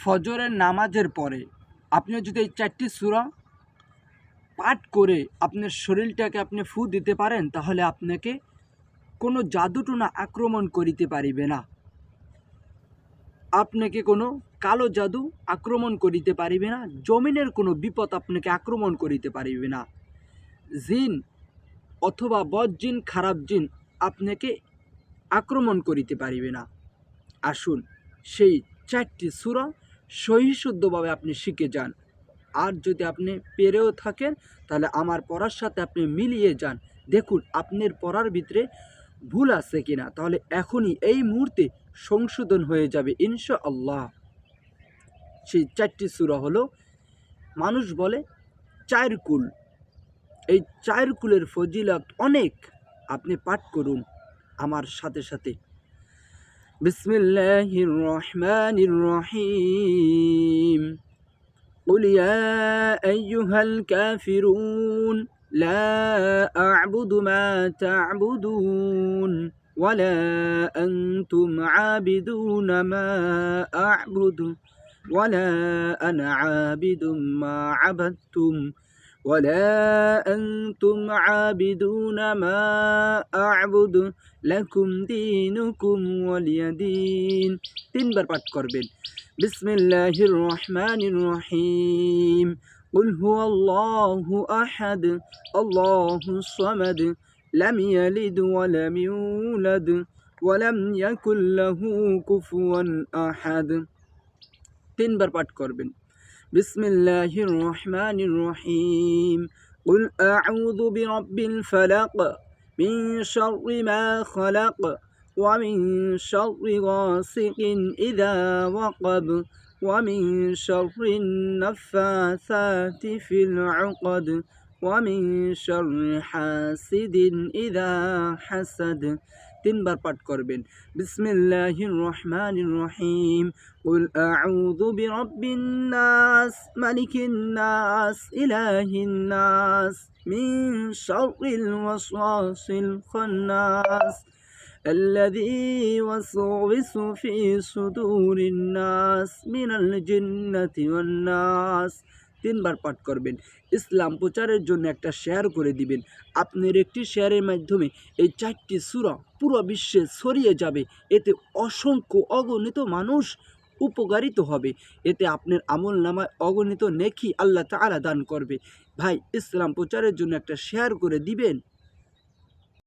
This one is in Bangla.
ফজরের নামাজের পরে আপনি যদি এই 4টি সূরা পাঠ করে আপনার শরীরটাকে আপনি ফু দিতে পারেন, তাহলে আপনাকে কোনো জাদুটোনা আক্রমণ করিতে পারিবে না। আপনাকে কোনো কালো জাদু আক্রমণ করিতে পারিবে না। জমিনের কোনো বিপদ আপনাকে আক্রমণ করিতে পারিবে না। জিন অথবা বদজিন, খারাপ জিন আপনাকে আক্রমণ করিতে পারিবে না। আসুন সেই 4টি সূরা সহিশুদ্ধভাবে আপনি শিখে যান। আর যদি আপনি পেরেও থাকেন তাহলে আমার পড়ার সাথে আপনি মিলিয়ে যান, দেখুন আপনার পড়ার ভিতরে ভুল আছে কিনা, তাহলে এখনই এই মুহূর্তে সংশোধন হয়ে যাবে ইনশাআল্লাহ। সেই 4টি সূরা হলো, মানুষ বলে 4 কুল। এই 4 কুলের ফজিলত অনেক, আপনি পাঠ করুন আমার সাথে সাথে। বিসমিল্লাহির রহমানির রহিম। قل يا أيها الكافرون لا أعبد ما تعبدون ولا أنتم عابدون ما أعبد ولا أنا عابد ما عبدتم ولا أنتم عابدون ما أعبد لكم دينكم ولي دين। 3 বার পাঠ করবেন। বিসমিল্লাহির রহমানির রহিম। قل هو الله أحد الله الصمد لم يلد ولم يولد ولم يكن له كفوا أحد। 3 বার পাঠ করবেন। বিসমিল্লাহির রহমানির রহিম। قل أعوذ برب الفلق من شر ما خلق ومن شر غاسق إذا وقب ومن شر النفاثات في العقد ومن شر حاسد إذا حسد। 3 বার পাঠ করবেন। বিসমিল্লাহির রহমানির রহিম। قل أعوذ برب الناس ملك الناس إله الناس من شر الوسواس الخناس الذي يوسوس في صدور الناس من الجنة والناس। 3 বার পাঠ করবেন। ইসলাম প্রচারের জন্য একটা শেয়ার করে দিবেন। আপনার একটি শেয়ারের মাধ্যমে এই 4টি সূরা পুরো বিশ্বে ছড়িয়ে যাবে। এতে অসংখ্য অগণিত মানুষ উপকারিত হবে। এতে আপনার আমল নামায় অগণিত নেকি আল্লাহ তাআলা দান করবে। ভাই, ইসলাম প্রচারের জন্য একটা শেয়ার করে দিবেন।